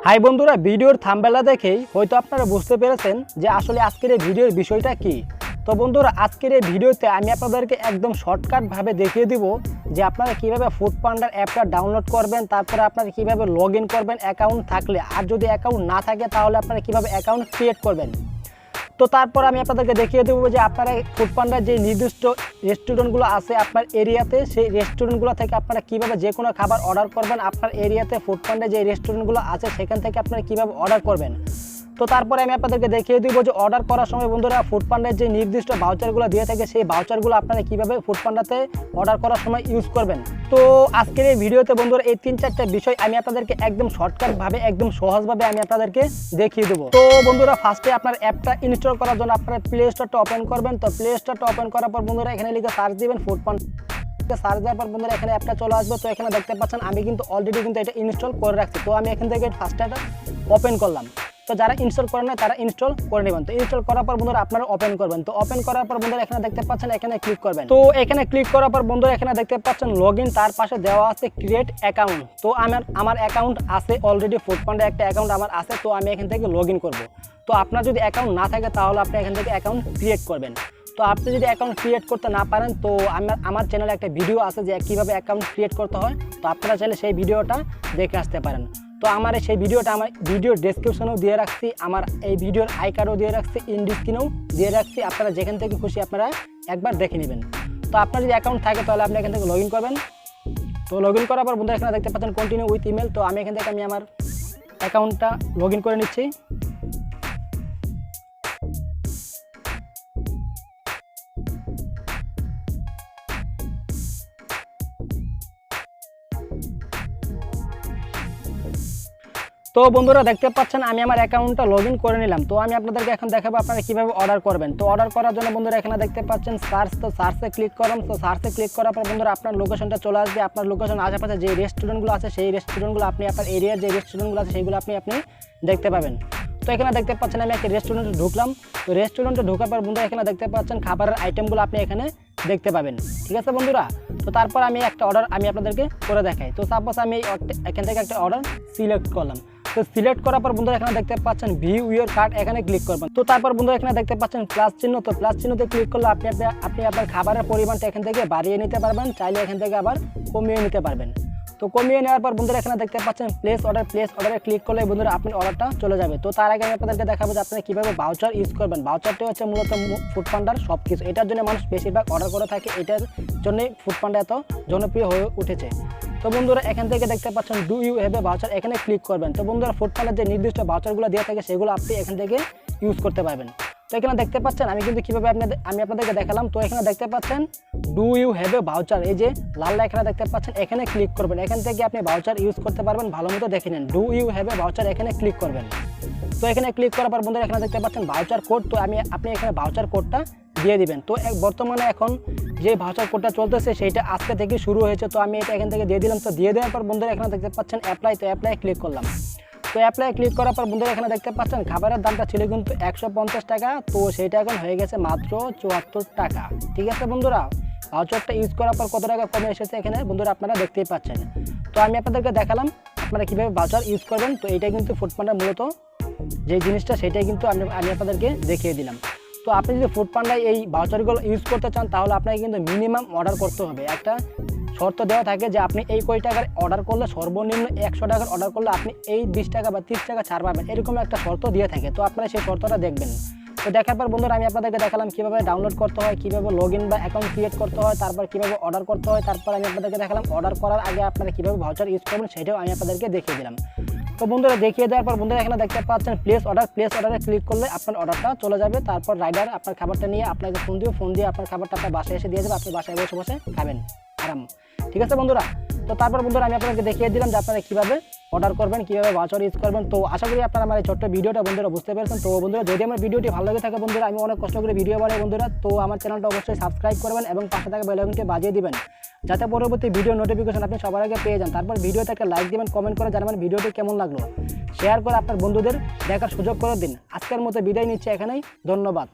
High বন্ধুরা, ভিডিওর thumbnail দেখেই হয়তো আপনারা বুঝতে পেরেছেন যে আসলে আজকের এই ভিডিওর বিষয়টা কি। তো বন্ধুরা, আজকের এই ভিডিওতে আমি আপনাদেরকে একদম শর্টকাটভাবে দেখিয়ে দিব যে আপনারা কীভাবে ফুডপান্ডার অ্যাপটা ডাউনলোড করবেন, তারপরে আপনারা কীভাবে লগ ইন করবেন অ্যাকাউন্ট থাকলে, আর যদি অ্যাকাউন্ট না থাকে তাহলে আপনারা কীভাবে অ্যাকাউন্ট ক্রিয়েট করবেন। তো তারপর আমি আপনাদেরকে দেখিয়ে দেবো যে আপনারা ফুডপান্ডার যে নির্দিষ্ট রেস্টুরেন্টগুলো আছে আপনার এরিয়াতে, সেই রেস্টুরেন্টগুলো থেকে আপনারা কীভাবে যে কোনো খাবার অর্ডার করবেন, আপনার এরিয়াতে ফুডপান্ডার যে রেস্টুরেন্টগুলো আছে সেখান থেকে আপনারা কীভাবে অর্ডার করবেন। তো তারপরে আমি আপনাদেরকে দেখিয়ে দেবো যে অর্ডার করার সময় বন্ধুরা ফুডপান্ডার যে নির্দিষ্ট ভাউচারগুলো দিয়ে থাকে সেই ভাউচারগুলো আপনারা কীভাবে ফুডপান্ডাতে অর্ডার করার সময় ইউজ করবেন। তো আজকের এই ভিডিওতে বন্ধুরা এই 3-4টা বিষয় আমি আপনাদেরকে একদম শর্টকাটভাবে একদম সহজভাবে আমি আপনাদেরকে দেখিয়ে দেবো। তো বন্ধুরা, ফার্স্টে আপনার অ্যাপটা ইনস্টল করার জন্য আপনারা প্লে স্টোরটা ওপেন করবেন। তো প্লে স্টোরটা ওপেন করার পর বন্ধুরা এখানে লিখে সার্চ দিবেন ফুডপান্ডা। সার্চ দেওয়ার পর বন্ধুরা এখানে অ্যাপটা চলে আসবে। তো এখানে দেখতে পাচ্ছেন আমি কিন্তু অলরেডি কিন্তু এটা ইনস্টল করে রাখছি। তো আমি এখান থেকে ফার্স্টে এটা ওপেন করলাম। তো যারা ইনস্টল করেন না তারা ইনস্টল করে নেবেন। তো ইনস্টল করার পর বন্ধুরা আপনারা ওপেন করবেন। তো ওপেন করার পর বন্ধুরা এখানে দেখতে পাচ্ছেন এখানে ক্লিক করবেন। তো এখানে ক্লিক করার পর বন্ধুরা এখানে দেখতে পাচ্ছেন লগ ইন, তার পাশে দেওয়া আছে ক্রিয়েট অ্যাকাউন্ট। তো আমার অ্যাকাউন্ট আছে অলরেডি, ফুডপান্ডা একটা অ্যাকাউন্ট আমার আছে। তো আমি এখান থেকে লগ ইন করবো। তো আপনার যদি অ্যাকাউন্ট না থাকে তাহলে আপনি এখান থেকে অ্যাকাউন্ট ক্রিয়েট করবেন। তো আপনি যদি অ্যাকাউন্ট ক্রিয়েট করতে না পারেন তো আমার চ্যানেলে একটা ভিডিও আছে যে কীভাবে অ্যাকাউন্ট ক্রিয়েট করতে হয়। তো আপনারা চাইলে সেই ভিডিওটা দেখে আসতে পারেন। তো আমার সেই ভিডিওটা আমার ভিডিওর ডেসক্রিপশনেও দিয়ে রাখছি, আমার এই ভিডিওর আই কার্ডও দিয়ে রাখছি, ইন্ড স্ক্রিনেও দিয়ে রাখছি। আপনারা যেখান থেকে খুশি আপনারা একবার দেখে নেবেন। তো আপনার যদি অ্যাকাউন্ট থাকে তাহলে আপনি এখান থেকে লগ ইন করবেন। তো লগ ইন করার পর বন্ধুরা এখানে দেখতে পাচ্ছেন কন্টিনিউ উইথ ইমেল। তো আমি এখান থেকে আমার অ্যাকাউন্টটা লগ ইন করে নিচ্ছি। তো বন্ধুরা দেখতে পাচ্ছেন আমি আমার অ্যাকাউন্টটা লগ ইন করে নিলাম। তো আমি আপনাদেরকে এখন দেখাবো আপনারা কীভাবে অর্ডার করবেন। তো অর্ডার করার জন্য বন্ধুরা এখানে দেখতে পাচ্ছেন সার্চ। তো সার্চে ক্লিক করুন। তো সার্চে ক্লিক করার পর বন্ধুরা আপনার লোকেশনটা চলে আসবে। আপনার লোকেশন আশেপাশে যে রেস্টুরেন্টগুলো আছে সেই রেস্টুরেন্টগুলো আপনি আপনার এরিয়ার যে রেস্টুরেন্টগুলো আছে সেইগুলো আপনি দেখতে পাবেন। তো এখানে দেখতে পাচ্ছেন আমি একটা রেস্টুরেন্টে ঢুকলাম। তো রেস্টুরেন্টে ঢোকার পর বন্ধুরা এখানে দেখতে পাচ্ছেন খাবারের আইটেমগুলো আপনি এখানে দেখতে পাবেন। ঠিক আছে বন্ধুরা। তো তারপর আমি একটা অর্ডার আমি আপনাদেরকে করে দেখাই। তো সাপোজ আমি এখান থেকে একটা অর্ডার সিলেক্ট করলাম। তো সিলেক্ট করার পর বন্ধুরা এখানে দেখতে পাচ্ছেন ভিউ ইউর কার্ট, এখানে ক্লিক করবেন। তো তারপর বন্ধুরা এখানে দেখতে পাচ্ছেন প্লাস চিহ্ন। তো প্লাস চিহ্নতে ক্লিক করলে আপনি আপনার খাবারের পরিমাণটা এখান থেকে বাড়িয়ে নিতে পারবেন, চাইলে এখান থেকে আবার কমিয়ে নিতে পারবেন। তো কমিয়ে নেওয়ার পর বন্ধুরা এখানে দেখতে পাচ্ছেন প্লেস অর্ডারে ক্লিক করলে বন্ধুরা আপনার অর্ডারটা চলে যাবে। তো তার আগে আমি আপনাদেরকে দেখাবো যে আপনারা কীভাবে ভাউচার ইউজ করবেন। ভাউচারটি হচ্ছে মূলত ফুডপান্ডার সব কিছু, এটার জন্য মানুষ বেশিরভাগ অর্ডার করে থাকে, এটার জন্যই ফুডপান্ডা এত জনপ্রিয় হয়ে উঠেছে। তো বন্ধুরা এখান থেকে দেখতে পাচ্ছেন do you have a voucher, এখানে ক্লিক করবেন। তো বন্ধুরা ফুডপান্ডার যে নির্দিষ্ট ভাউচারগুলো দেওয়া থাকে সেগুলো আপনি এখান থেকে ইউজ করতে পারবেন। তো এখানে দেখতে পাচ্ছেন আমি কিন্তু কীভাবে আমি আপনাদেরকে দেখালাম। তো এখানে দেখতে পাচ্ছেন do you have a voucher, এই যে লাল লেখাটা দেখতে পাচ্ছেন এখানে ক্লিক করবেন। এখান থেকে আপনি ভাউচার ইউজ করতে পারবেন, ভালো মতো দেখে নেন। Do you have a voucher, এখানে ক্লিক করবেন। তো এখানে ক্লিক করার পর বন্ধুরা এখানে দেখতে পাচ্ছেন ভাউচার কোড। তো আপনি এখানে ভাউচার কোডটা দিয়ে দিবেন। তো বর্তমানে এখন যে ভাউচার কোডটা চলতেছে সেইটা আজকে থেকে শুরু হয়েছে। তো আমি এটা এখান থেকে দিয়ে দিলাম। তো দিয়ে দেওয়ার পর বন্ধুরা এখানে দেখতে পাচ্ছেন অ্যাপ্লাই। তো অ্যাপ্লাই ক্লিক করলাম। তো অ্যাপ্লাই ক্লিক করার পর বন্ধুরা এখানে দেখতে পাচ্ছেন খাবারের দামটা ছিল কিন্তু 150 টাকা, তো সেইটা এখন হয়ে গেছে মাত্র 74 টাকা। ঠিক আছে বন্ধুরা, ভাউচারটা ইউজ করার পর কত টাকা কমে এসেছে এখানে বন্ধুরা আপনারা দেখতেই পাচ্ছেন। তো আমি আপনাদেরকে দেখালাম আপনারা কীভাবে ভাউচার ইউজ করবেন। তো এইটা কিন্তু ফুডপান্ডার মূলত যে জিনিসটা সেটাই কিন্তু আমি আপনাদেরকে দেখিয়ে দিলাম। তো আপনি যদি ফুডপান্ডায় এই ভাউচারগুলো ইউজ করতে চান তাহলে আপনাকে কিন্তু মিনিমাম অর্ডার করতে হবে। একটা শর্ত দেওয়া থাকে যে আপনি এই কয় টাকার অর্ডার করলে সর্বনিম্ন 100 টাকার অর্ডার করলে আপনি এই 20 টাকা বা 30 টাকা ছাড় পাবেন, এরকম একটা শর্ত দিয়ে থাকে। তো আপনারা সেই শর্তটা দেখবেন। তো দেখার পর বন্ধুরা আমি আপনাদেরকে দেখালাম কীভাবে ডাউনলোড করতে হয়, কীভাবে লগ ইন বা অ্যাকাউন্ট ক্রিয়েট করতে হয়, তারপর কীভাবে অর্ডার করতে হয়। তারপর আমি আপনাদেরকে দেখালাম অর্ডার করার আগে আপনারা কীভাবে ভাউচার ইউজ করবেন সেটাও আমি আপনাদেরকে দেখিয়ে দিলাম। তো বন্ধুরা দেখিয়ে দেওয়ার পর বন্ধুরা এখানে দেখতে পাচ্ছেন প্লেস অর্ডারে ক্লিক করলে আপনার অর্ডারটা চলে যাবে। তারপর রাইডার আপনার খাবারটা নিয়ে আপনাকে ফোন দিয়ে আপনার খাবারটা আপনার বাসায় এসে দিয়ে যাবে, আপনি বাসায় বসে খাবেন আরাম। ঠিক আছে বন্ধুরা। তো তারপর বন্ধুরা আমি আপনাদেরকে দেখিয়ে দিলাম যে আপনারা কীভাবে অর্ডার করবেন, কীভাবে ভাউচার ইউজ করবেন। তো আশা করি আপনারা আমার এই ছোট্ট ভিডিওটা বন্ধুরা বুঝতে পেরেছেন। তো বন্ধুরা যদি আমার ভিডিওটি ভালো লাগে থাকে বন্ধুরা, আমি অনেক কষ্ট করে ভিডিও বানাই বন্ধুরা, তো আমার চ্যানেলটা অবশ্যই সাবস্ক্রাইব করবেন এবং পাশে থাকা বেল আইকনটি বাজিয়ে দিবেন যাতে পরবর্তী ভিডিও নোটিফিকেশন আপনি সবার আগে পেয়ে যান। তারপর ভিডিওতে একটা লাইক দিবেন, কমেন্ট করে জানাবেন ভিডিওটি কেমন লাগলো, শেয়ার করে আপনার বন্ধুদের দেখার সুযোগ করে দিন। আজকের মতো বিদায় নিচ্ছে এখানেই, ধন্যবাদ।